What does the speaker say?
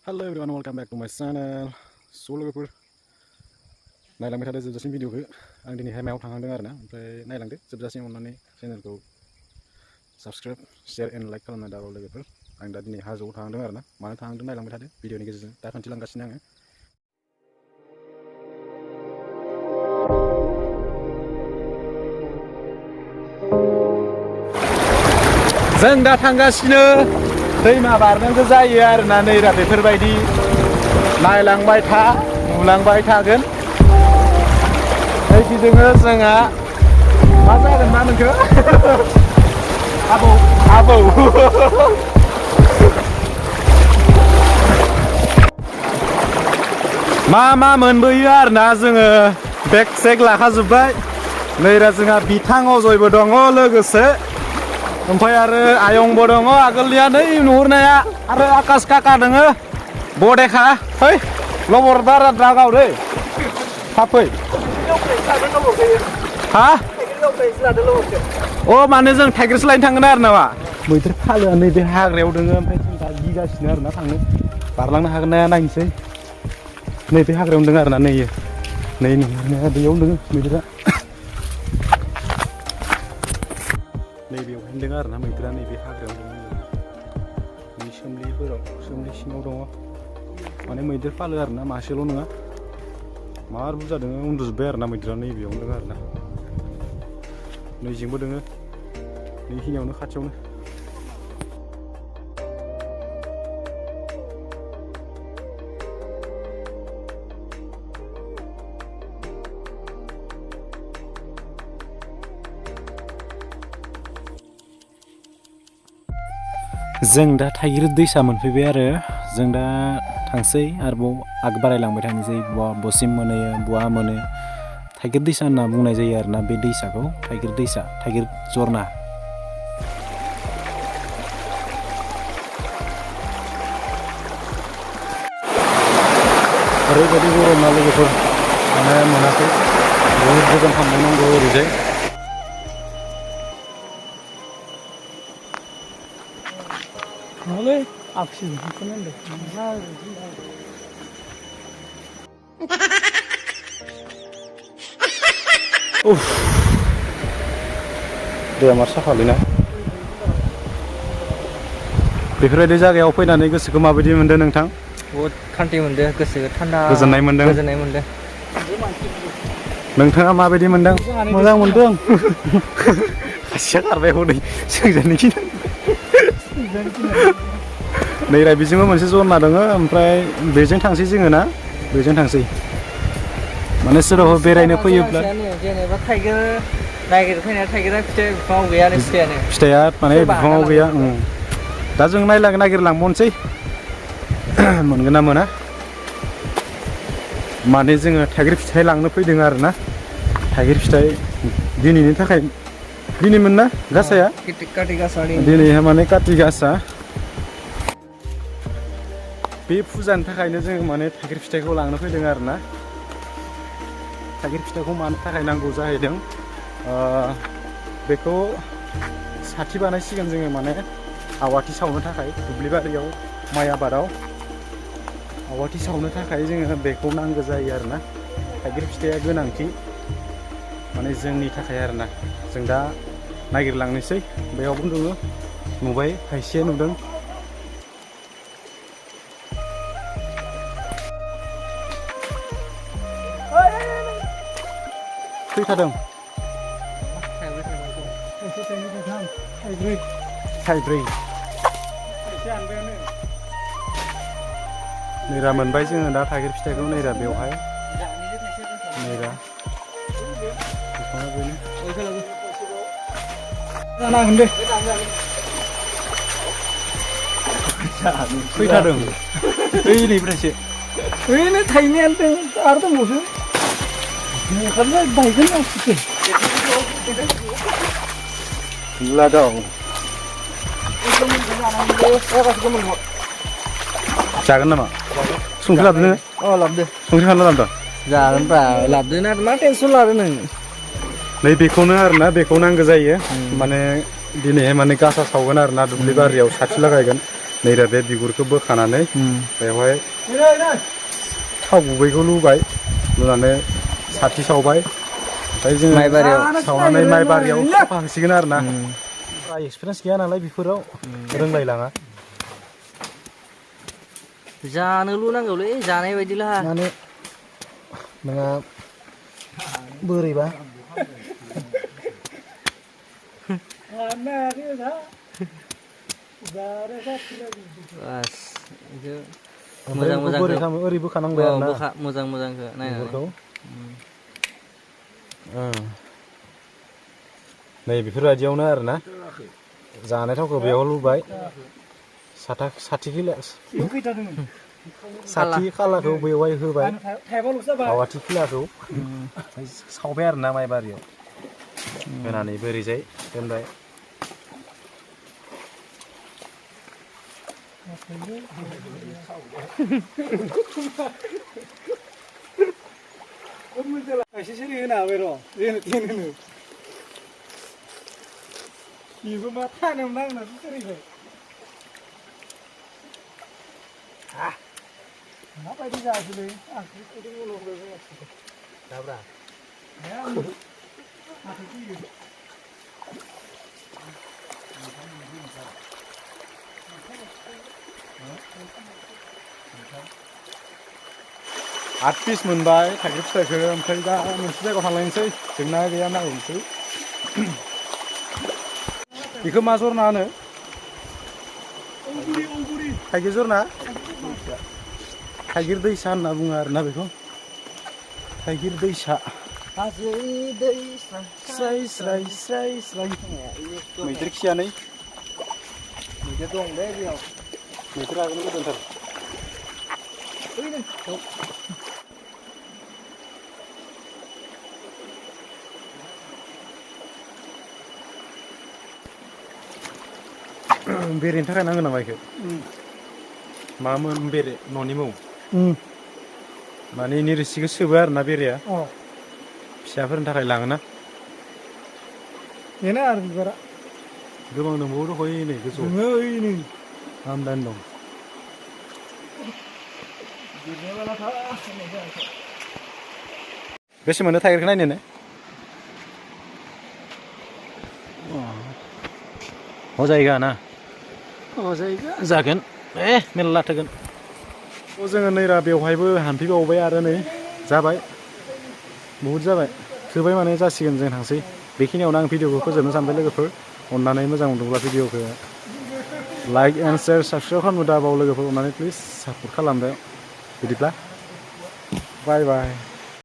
Hello everyone, welcome back to my channel. So लोगोफोर नायलांबाय थादो जोबजासिम भिडिअखौ आं दिनैहाय मायाव थांहांदों आरोना ओमफ्राय नायलांदो जोबजासिम अननानै चेनेलखौ साबस्क्राइब शेयार एन्ड लाइक खालामना दाबाव लोगोफोर आं दा दिनै हाजोआव थांहांदों आरोना मानो थांहांदों नायलांबाय थादो भिडिअनि गेजेरजों दा खोन्थिलांगासिनो आङो जों दा थांगासिनो दैमा बारनांगौ जायो आरोना नै दा बेफोरबायदि नायलांबाय था नुलांबाय थागोन गिदिङो जोंहा मा जागोन मा नोंखो आबौ मा मोनबोयो आरोना जोङो बेग सेग लाखाजोब्बाय नै दा जोंहा बिथां अजयबो दङ लोगोसे ओमफ्राय आरो आयंबो दङ आगोलनिया नै नुहुरनाया आरो आकाश काका दङ बडेखा फै लबर बारा दागाव दै थाब फै हा अ माने जों थाइगेरसो लायनो थांगोन आरो नामा मैदेर फालोआ नैबे हाग्रायाव दङ ओमफ्राय जों दा गिगासिनो आरोना थांनो बारलांनो हागोन ना नायनोसै नैबे हाग्रायावनो दङ आरोना नै नुहुरनाया बेयावनो दङ मैदेरा नैबेयावहाय दङ आरोना मैदेरा नैबे हाग्रायाव दङ नै सोमलि सिङाव दङ माने मैदेर फालो आरोना मासेल' नङा मार बुरजा दङ उन्दुजोब्बाय आरोना मैदेरा नैबेयावनो दङ आरोना नैजिंबो दङ नैखिनियावनो खाथियावनो जों दा थाइगिर दैसा मोनफैबाय आरो जों दा थांसै आरोबाव आग बारायलांबाय थानोसै बसिम मोनहैयो बहा मोनो थाइगिर दैसा होनना बुंनाय जायो आरोना बे दैसाखौ थाइगिर दैसा थाइगिर जरना ओरैबायदि गरम ना लोगोफोर माने मोनाखै बहुद गोजान थांबावनांगौ ओरैजाय Oleh, aksi bukan deh. दैया मार साफालैना बेफोरबायदि जायगायाव फैनानै गोसोखौ माबायदि मोनदों नोंथां बहुद खान्थि मोनदों गोसोखौ थान्दा गोजोननाय मोनदों नोंथाङा माबायदि मोनदों मोजां मोनदों खासिया खारबाय हनै सोंजानोखि नै रा बेजोंबो मोनसे जरना दङ ओमफ्राय बेजों थांसै जोङो ना बेजों थांसै माने सोरबाफोर बेरायनो फैयोब्ला जेनेबा थाइगिर नागिर फैनाया थाइगिरा बिफाङाव गैयानो फिथाइया माने बिफाङाव गैया दा जों नागिरलांबावनोसै मोनगोन ना मोना माने जोङो थाइगिर फिथाइ लांनो फैदों आरोना थाइगिर फिथाइ दिनैनि थाखाय दिनैमोन ना गासाया दिनैहाय माने काति गासा बे फुजानि थाखायनो जोङो माने थाइगिर फिथाइखौ लांनो फैदों आरोना थाइगिर फिथाइखौ मानो थाखाय नांगौ जाहैदों बेखौ साथि बानायसिगोन जोङो माने आवाथि सावनो थाखाय दुब्लिबारियाव माइ आबादाव आवाथि सावनो थाखाय जोङो बेखौ नांगौ जायो आरोना थाइगिर फिथाइया गोनांथि माने जोंनि थाखाय आरोना जों दा नागिरलांनोसै बेयावबो दङ नुबाय खायसे नुदों फैखादों थाइब्रै नैरा मोनबाय जोङो दा थाइगिर फिथाइखौ नैरा बेवहाय नैरा फैखादों ओइनिफ्रायसो ओरैनो थाइनायानो आरो दंबावसो ओंखारबाय बायगोन आसिखौ गैला दं जागोन नामा संख्रि लाबोदो लाबोदो संख्रि फानलु लाबोदो जागोनब्रा लाबोदो ना मा टेनसन लादो नों नै बेखौनो आरोना बेखौ नांगौ जायो माने दिनैहाय माने गासा सावगोन आरोना दुब्लि बारियाव साथि लागायगोन नैरा बे बिगुरखौ बोखानानै बेवहाय थाव गुबैखौ लुबाय लुनानै साथि सावबाय ओमफ्राय जोङो सावनानै माइ बारियाव खाफांसिगोन आरो ना एक्सपिरियेन्स गैया नालाय बेफोराव रोंलायलाङा जानोल' नांगौलै जानाय बायदिला माने नोंहा बोरैबा बास मोजां मोजां ओरै बोखानांबाय आरो ना मोजां मोजांखौ नायनानै नै बेफोरबायदियावनो आरो ना जानाय थावखौ बेयाव लुबाय साथि खालाखौ बेवहाय होबाय आवाथि खिलाखौ सावबाय आरो ना माइ बारियाव होनानै बोरैजाय दोनबाय एसे सिरि होनो हाबाय र' जेनो बेबो मा थानो नांनासो सिरिबाय माबायदि जासोलै आंखौ दाब्रा आठ पिस मोनबाय थाइगिर फिथाइखौ ओमफ्राय दा मोनसे जायगायाव थांलायनोसै जोंना गैया नायनोसै बेखौ मा जरना होनो थाइगिर जरना थाइगिर दैसा होनना बुङो आरोना बेखौ थाइगिर दैसा हाजोनि दै स्राय स्राय स्राय स्राय मैदेर खियानै मैदेर दं बे बेयाव मैदेर आगोल गोदोंथार बेरेनि थाखाय नांगौ नामा बेखौ मामोन बेरे न'नि मौ माने इनि रोसिखौ सोबो आरोना बेरेया फिसाफोरनि थाखाय लाङोना बेनो आरो बिबारा गोबां दंबावो दख'यो नै गोजौआव आमदानि दं बेसे मोनो थाइगिरखौ नायनो जायगा ना जायगा जागोन मेरला थोगोन जोङो नैरा बेवहायबो हानफैबावबाय आरो नै जाबाय बहुद जाबाय थोबाय माने जासिगोन जों थांसै बेखिनियावनो आं भिडिअखौ फोजोबनो सानबाय लोगोफोर अननानै मोजां मोनदोंब्ला भिडिअखौ लाइक एन्ड शेयार साबस्क्राइब खालामनो दाबाव लोगोफोर अननानै प्लिज सापर्ट खालामदो बिदिब्ला बाय बाय